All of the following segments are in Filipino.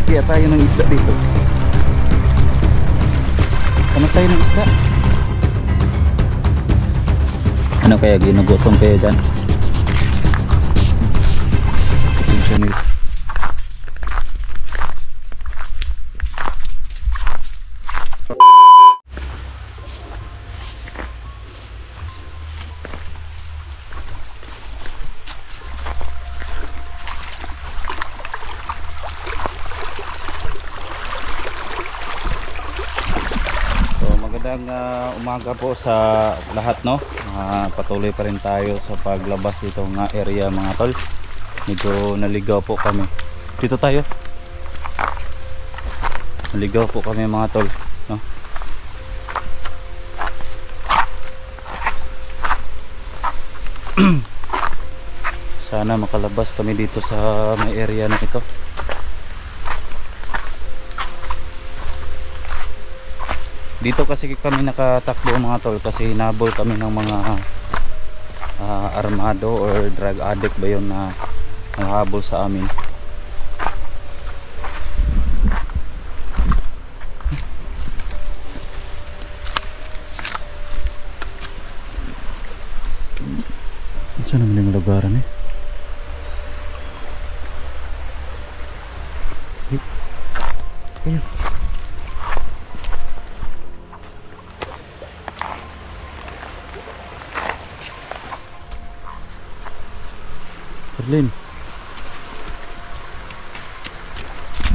Kaya tayo ng isda dito. Ano tayo ng isda? Ano kaya ginugutom kayo dyan? Magandang umaga po sa lahat, no. Patuloy pa rin tayo sa paglabas dito nga area mga tol. Medyo naligaw po kami. Dito tayo. Naligaw po kami mga tol, no. Sana makalabas kami dito sa may area na ito. Dito kasi kami nakatakbo mga tol kasi hinabol kami ng mga armado or drug addict ba yun na naghabol sa amin. Saan naman yung lugaran eh? Ayan.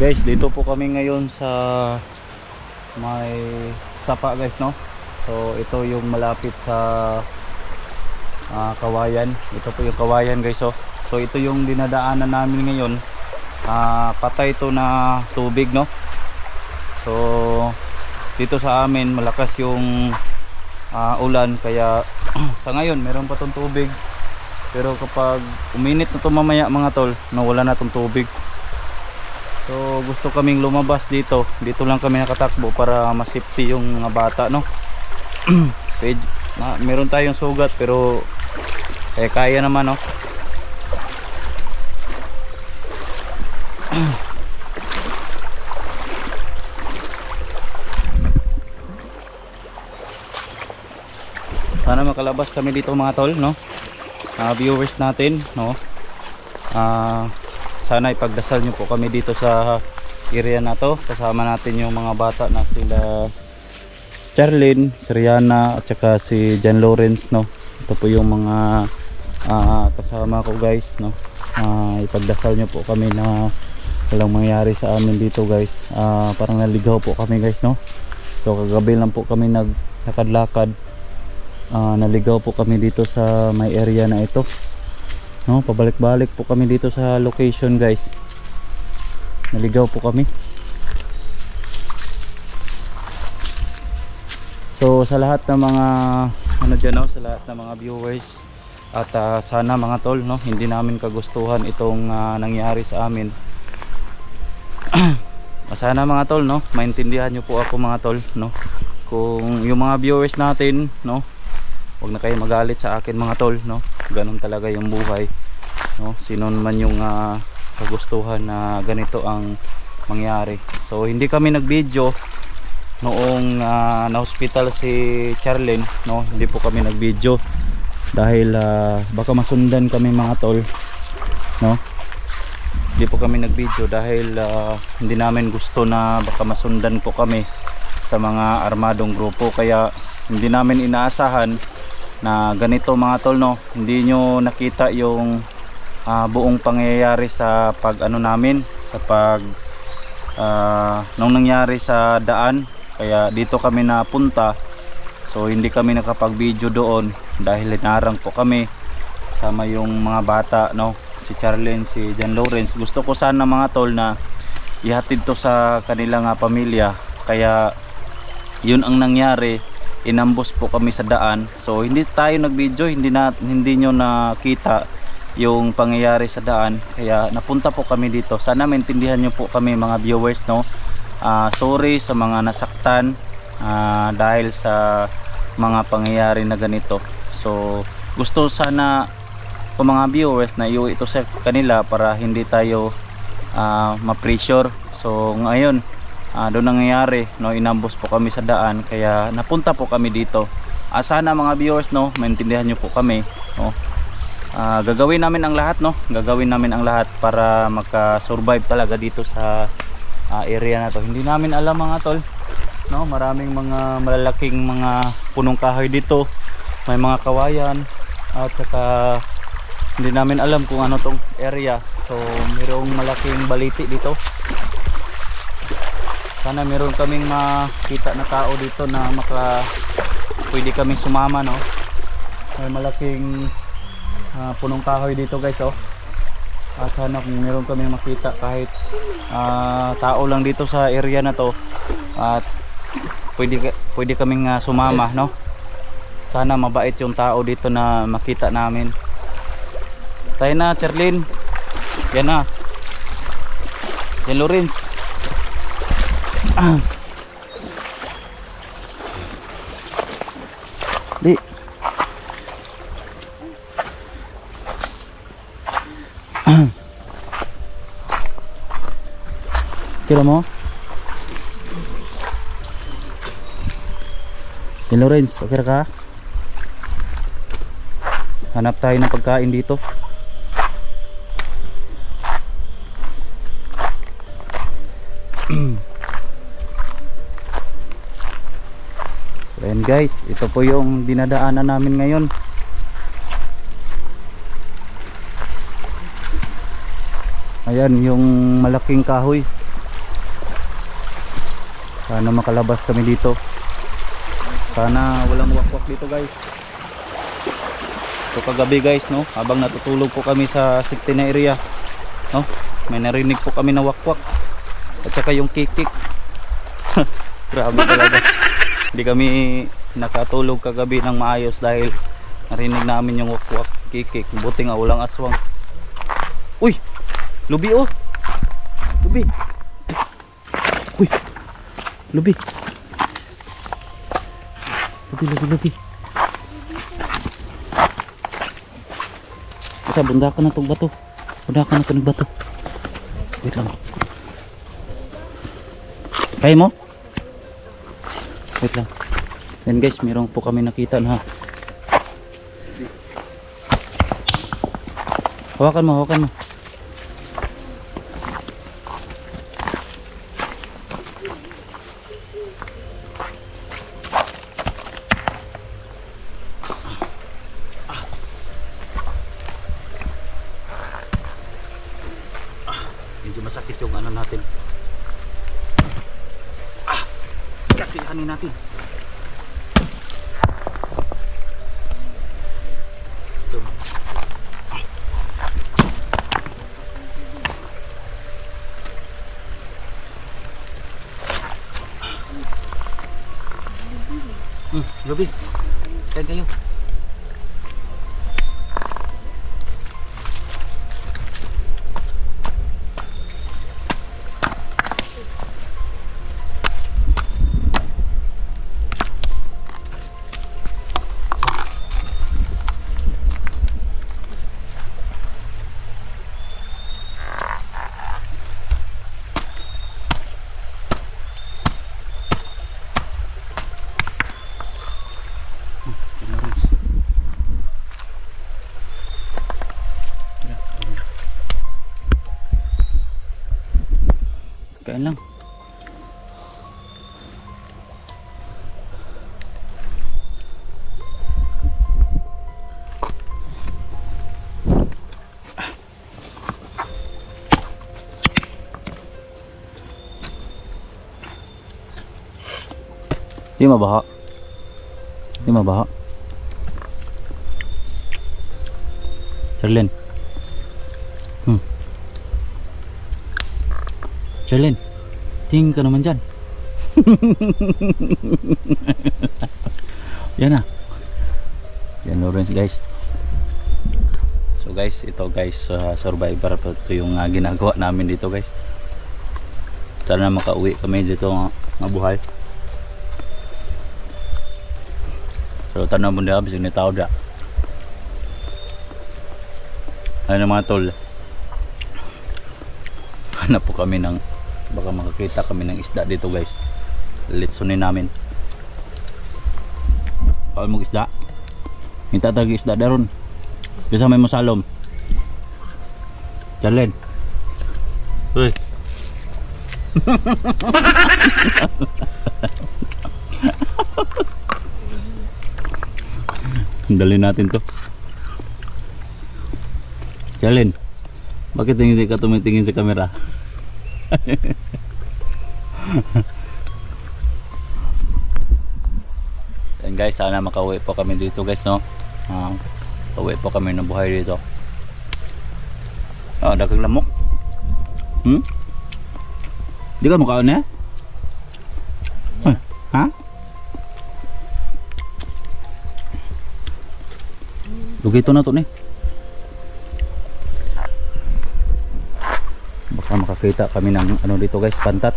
Guys, dito po kami ngayon sa may sapa guys, no. So ito yung malapit sa kawayan. Ito po yung kawayan guys, oh. So ito yung dinadaanan namin ngayon. Patay to na tubig, no. So dito sa amin malakas yung ulan kaya sa ngayon meron pa tong tubig. Pero kapag uminit na ito mamaya mga tol, nawala na itong tubig. So gusto kaming lumabas dito. Dito lang kami nakatakbo para masafety yung mga bata, no. Meron tayong sugat pero kaya naman, no. Sana makalabas kami dito mga tol, no. Viewers natin, no. Sana ipagdasal nyo po kami dito sa area na to. Kasama natin yung mga bata na sila Charlene, si Rihanna at saka si John Lawrence, no. Ito po yung mga kasama ko guys, no. Ipagdasal nyo po kami na walang mangyari sa amin dito guys. Parang naligaw po kami guys, no. So kagabi lang po kami naglakad-lakad. Naligaw po kami dito sa may area na ito, no. Pabalik-balik po kami dito sa location guys. Naligaw po kami. So sa lahat ng mga dyan, no, sa lahat ng mga viewers at sana mga tol, no, hindi namin kagustuhan itong nangyari sa amin. Sana mga tol, no, maintindihan nyo po ako mga tol, no. Kung yung mga viewers natin, no, huwag na kayo magalit sa akin mga tol, no. Ganun talaga yung buhay, no. Sino man yung kagustuhan na ganito ang mangyari. So hindi kami nag-video noong na-hospital si Charlene, no. Hindi po kami nag-video dahil baka masundan kami mga tol, no. Hindi po kami nag-video dahil hindi namin gusto na baka masundan po kami sa mga armadong grupo. Kaya hindi namin inaasahan na ganito mga tol, no. Hindi nyo nakita yung buong pangyayari sa namin sa nung nangyari sa daan. Kaya dito kami napunta. So hindi kami nakapag video doon dahil hinarang po kami sama yung mga bata, no. Si Charlene, si John Lawrence. Gusto ko sana mga tol na ihatid to sa kanilang pamilya. Kaya yun ang nangyari. Inambos po kami sa daan. So hindi tayo nag-video, hindi nyo nakita yung pangyayari sa daan. Kaya napunta po kami dito. Sana maintindihan nyo po kami mga viewers, no. Sorry sa mga nasaktan dahil sa mga pangyayari na ganito. So gusto sana po mga viewers na iuwi ito sa kanila para hindi tayo ma-pressure. So ngayon, doon nangyayari, no, inambos po kami sa daan, kaya napunta po kami dito. Sana mga viewers, no, maintindihan nyo po kami, no. Gagawin namin ang lahat, no, gagawin namin ang lahat para maka-survive talaga dito sa area na to. Hindi namin alam mga tol, no, maraming mga malalaking mga punong kahoy dito, may mga kawayan, at saka hindi namin alam kung ano tong area. So mayroong malaking baliti dito. Sana meron kaming makita na tao dito na pwede kaming sumama, no. May malaking punong kahoy dito guys, oh. At sana kung meron kaming makita kahit tao lang dito sa area na to, at pwede kaming sumama, no. Sana mabait yung tao dito na makita namin. Tayo na, Cherlyn. Yan na. Yan, Lawrence. Di. Kira mo? Yan, Lawrence. Okay ka? Hanap tayo ng pagkain dito. So ayan guys, ito po yung dinadaanan namin ngayon. Ayan yung malaking kahoy. Sana makalabas kami dito. Sana walang wakwak dito guys. So kagabi guys, no, habang natutulog po kami sa safety na area, no, may narinig po kami na wakwak at saka yung kikik. Grabe talaga. Hindi kami nakatulog kagabi ng maayos dahil narinig namin yung wakwak, kikik. Buti nga walang aswang. Uy, lubi, oh, lubi. Uy, lubi. Lubi. Basta bundakan na itong bato. Bundakan na itong bato. Wait lang. Kaya mo? Wait lang. Yan guys, mayroon po kami nakita na. Hawakan mo. Medyo masakit yung ano natin. Kakayanin natin. So, Ruby, kain kayo. Kain lang. Di mabaha. Cherlyn. Cherlyn, tingin ka naman dyan. Yan na. Yan, Lawrence guys. So guys, ito guys, survivor pa ito yung ginagawa namin dito guys. Sana makauwi kami dito nga buhay. So tanong mo na bisig ni tao da. Ano mga tol, hanap po kami ng Baka makakita kami ng isda dito guys. Litsunin namin. Kawal mo isda. Minta tagi isda daron. Bisa may musalom. Jalen. Uy. Dali natin to. Jalen. Bakit hindi ka tumitingin sa kamera? And guys, sana makauwi po kami dito guys, no? Uwi po kami ng buhay dito. Dagang lamok. Di ka mukhaon eh? Ha? Lugito na to ni. Baka makakita kami ng ano dito guys, pantat.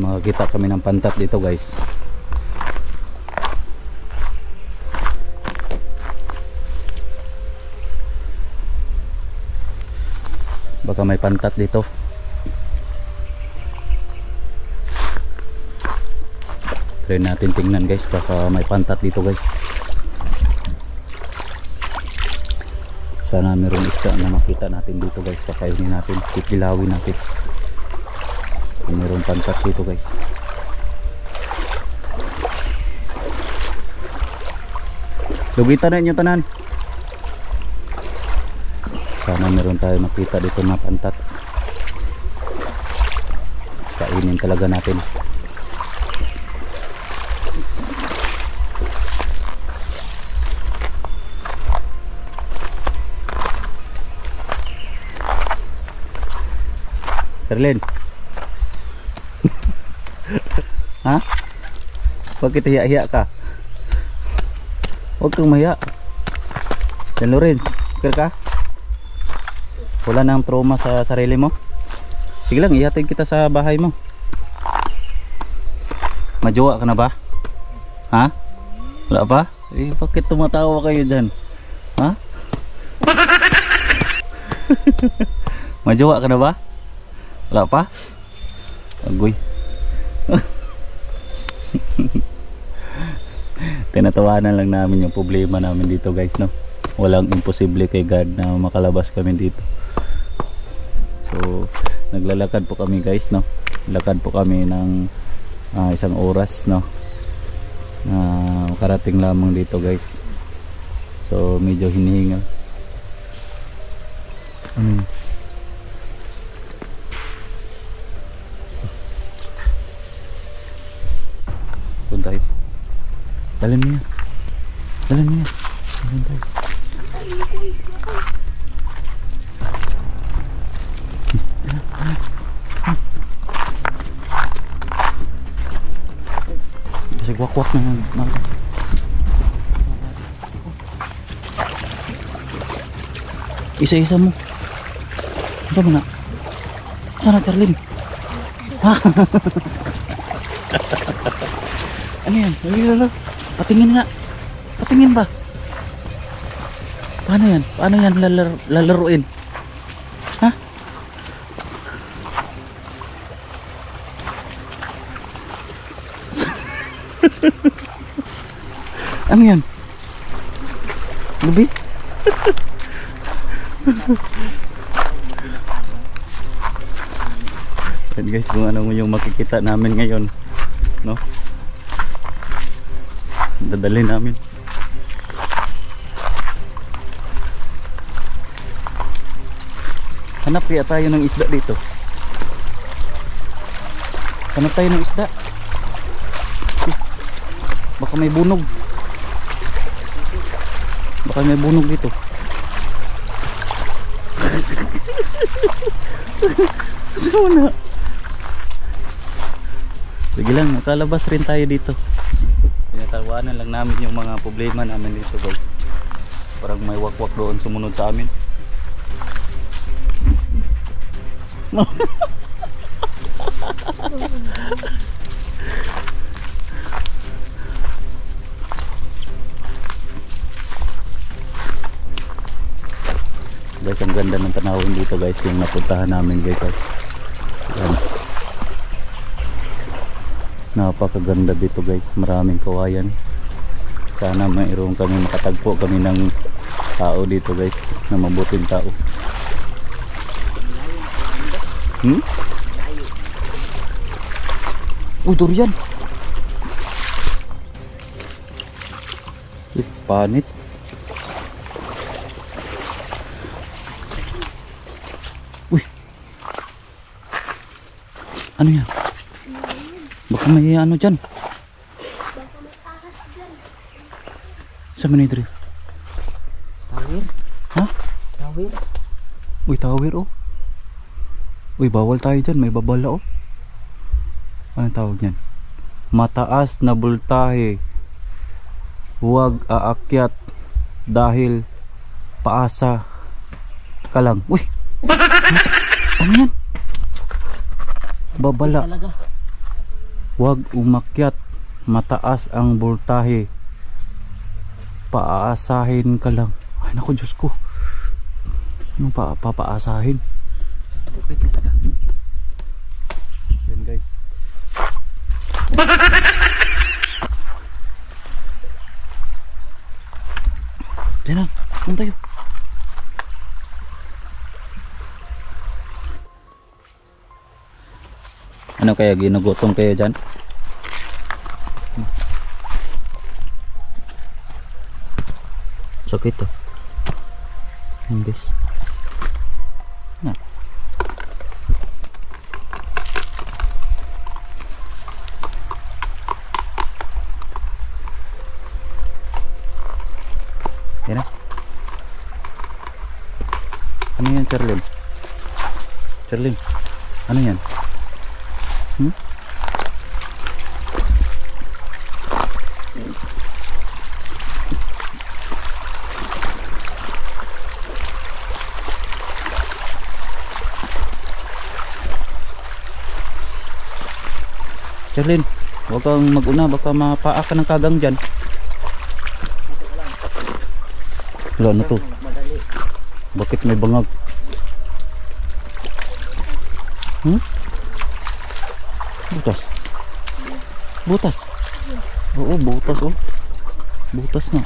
Makakita kami ng pantat dito guys. Baka may pantat dito. Try natin tingnan guys, baka may pantat dito guys. Sana meron isda na makita natin dito guys. Pakainin natin, kikilawin natin. Meron pantat dito guys. Lugitan na inyo tanan. Sana meron tayo makita dito na pantat. Kainin talaga natin. Terlin. Ha? Bakit hiya-hiya ka? Huwag kang mahiya. Dan Lawrence, kira ka? Wala nang trauma sa sarili mo? Sige lang, ihatid kita sa bahay mo. Majowa ka na ba? Ha? Wala pa? Eh, bakit tumatawa kayo dyan? Ha? Majowa ka na ba? Wala pa? Agoy. Tinatawanan lang namin yung problema namin dito guys, no? Walang imposible kay God na makalabas kami dito. So naglalakad po kami guys, no? Lakad po kami ng isang oras, no? Makarating lamang dito guys. So medyo hinihinga. Tayo. Dalhin mo yan. Dalhin mo yan. Dalhin tayo. Kasi wakwak na. Isa-isa mo. Ano mo na? Sana Charlene? Ha? Ano yan? Lalo. Patingin nga. Patingin ba? Paano yan? Paano yan lalaruin? Ha? Ano yan? Lubi? Yan guys, kung ano yung makikita namin ngayon, no? Dadalhin namin. Hanap kaya tayo ng isda dito. Hanap tayo ng isda. Baka may bunog. Baka may bunog dito. Saan na? Sige lang, nakalabas rin tayo dito. Tinatawanan lang namin yung mga problema namin dito guys. Parang may wakwak doon sumunod sa amin. ang ganda ng tanawin dito guys, yung napuntahan namin guys. Yan. Napakaganda dito guys, maraming kawayan. Sana mayroon kami, makatagpo kami ng tao dito guys, na mabuting tao. Durian. Panit. Uy. Ano yan? Baka may ano dyan. Saan man ito? Tawir. Ha? Tawir. Uy, tawir oh. Uy, bawal tayo dyan. May babala oh. Anong tawag niyan? Mataas na bultahe. Huwag aakyat dahil paasa ka lang. Uy! Ano yan? Babala. Huwag umakyat. Mataas ang bultahe. Paaasahin ka lang. Ay naku, Diyos ko. Anong papaasahin? Yan guys. Diyan na, kung tayo. Ano kaya, ginugutong kayo dyan? Sakit to. Yan guys. Na. Yan na. Ano yan, Charlene? Charlene, ano yan? Charlene, huwag kang mag-una, baka mapaa ka ng kagang dyan. Wala na to. Bakit may bangag? Butas. Butas. Oo, butas oh. Butas na.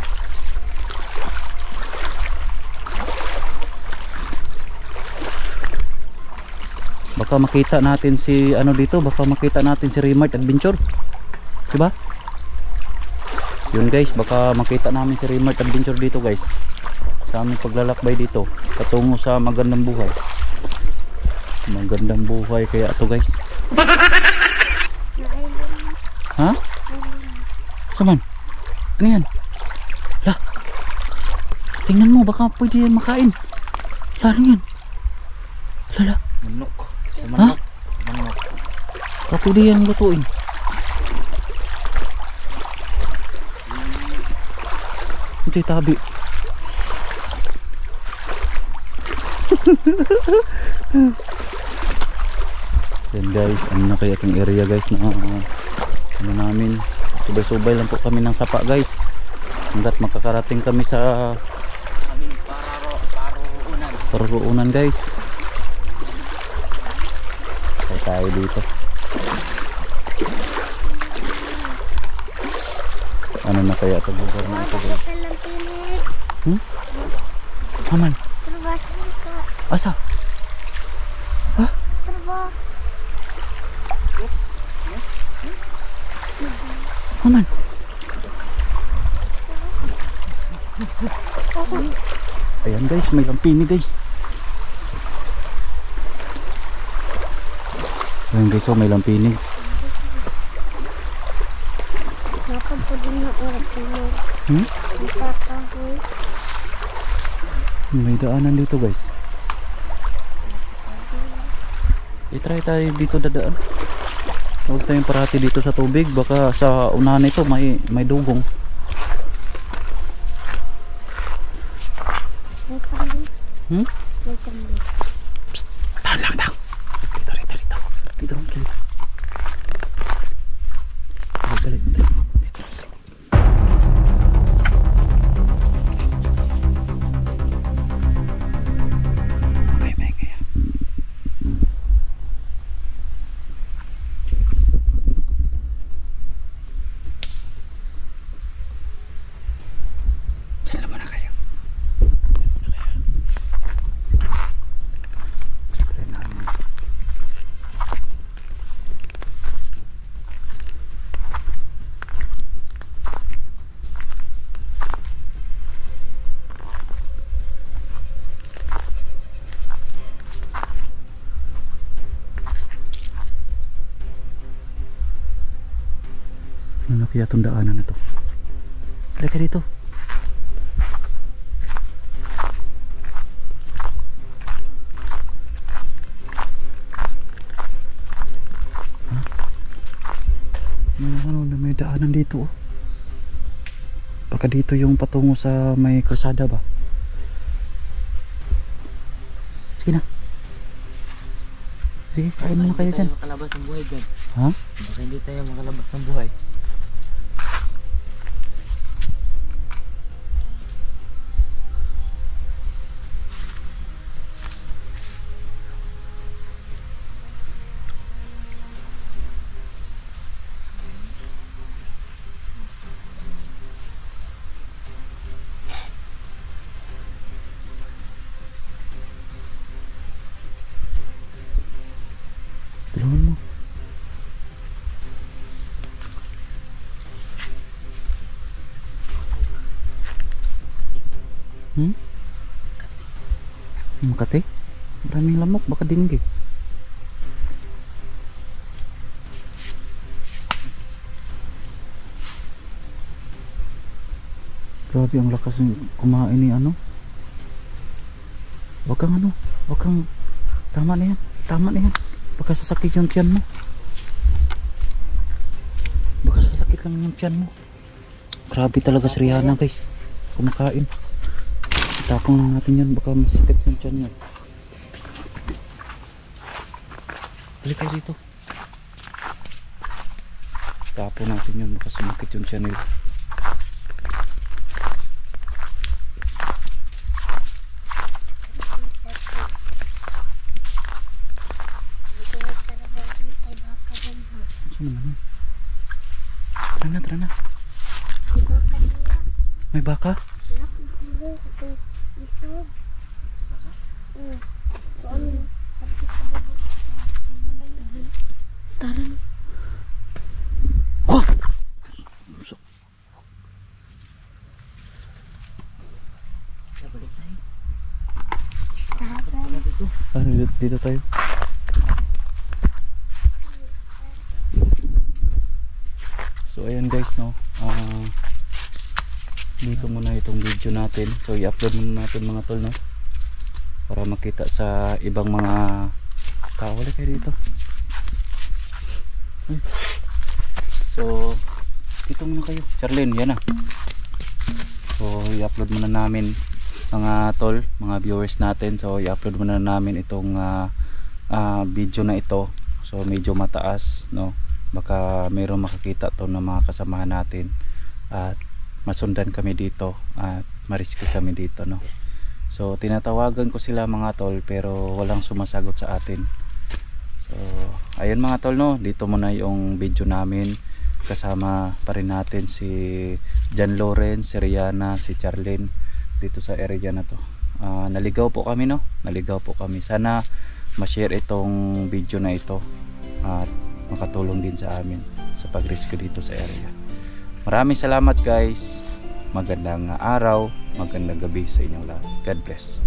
Baka makita natin si ano dito, baka makita natin si Remart Adventure. Diba? Yun guys, baka makita namin si Remart Adventure dito guys. Sa aming paglalakbay dito, patungo sa magandang buhay. Magandang buhay kaya ito guys. Ha? Saman? Ano yan? Lah. Tingnan mo, baka pwede yan makain. Lalo yan. Lala. Manok. Ha? Manok. Baka pwede yan lutuin. Ito yung tabi. Yan guys, ano na kaya itong area guys na ano namin, subay-subay lang po kami ng sapa guys hanggat makakarating kami sa paruunan guys. Kaya tayo dito. Ano na kaya itong lugar na ito guys? Aman? Asa? Ha? Aman? Ayan guys, may lampini guys. Ayan guys, oh, may lampini. Dapat po din na oras mo. May daanan dito guys. I-try tayo dito dadaan. Huwag tayong parati dito sa tubig, baka sa unahan ito may dugong. Psst, tahan lang daw. Dito. Dito lang kilid. Dito. Dito lang sa loob. kaya itong daanan na to. Halika dito. Ha? May daanan dito oh. Baka dito yung patungo sa may kalsada ba? Sige na. Sige, kain muna kayo dyan. Hindi tayo makalabas ng buhay dyan. Ha? Baka hindi tayo makalabas ng buhay. Tulungan mo. Makati? Maraming lamok, baka dinggi. Grabe ang lakas ng kumain ni ano. Wag kang ano, wag kang, tama na yan, tama na yan. Baka sasakit yung tiyan mo. Baka sasakit lang yung tiyan mo. Grabe talaga si Rihanna guys. Kumakain. Itapong lang natin yan. Baka masakit yung tiyan niya. Balik kayo dito. Itapong natin yan. Baka sumakit yung tiyan nila. Tara na. May baka? Tara. Oh! Balik tayo. Dito tayo. So ayan guys no, dito muna itong video natin. So i-upload muna natin mga tol no, para makita sa ibang mga tao. Wala kayo dito. So dito muna kayo Charlene, yan na. So i-upload muna namin mga tol, mga viewers natin. So i-upload muna namin itong video na ito. So medyo mataas no, baka mayroong makakita to ng mga kasamahan natin at masundan kami dito at ma-rescue kami dito no. So tinatawagan ko sila mga tol pero walang sumasagot sa atin. So ayun mga tol no, dito muna yung video namin. Kasama pa rin natin si John Lawrence, si Rihanna, si Charlene dito sa area na to. Naligaw po kami no, naligaw po kami. Sana ma-share itong video na ito at makatulong din sa amin sa pag-rescue dito sa area. Maraming salamat guys. Magandang araw, magandang gabi sa inyong lahat. God bless.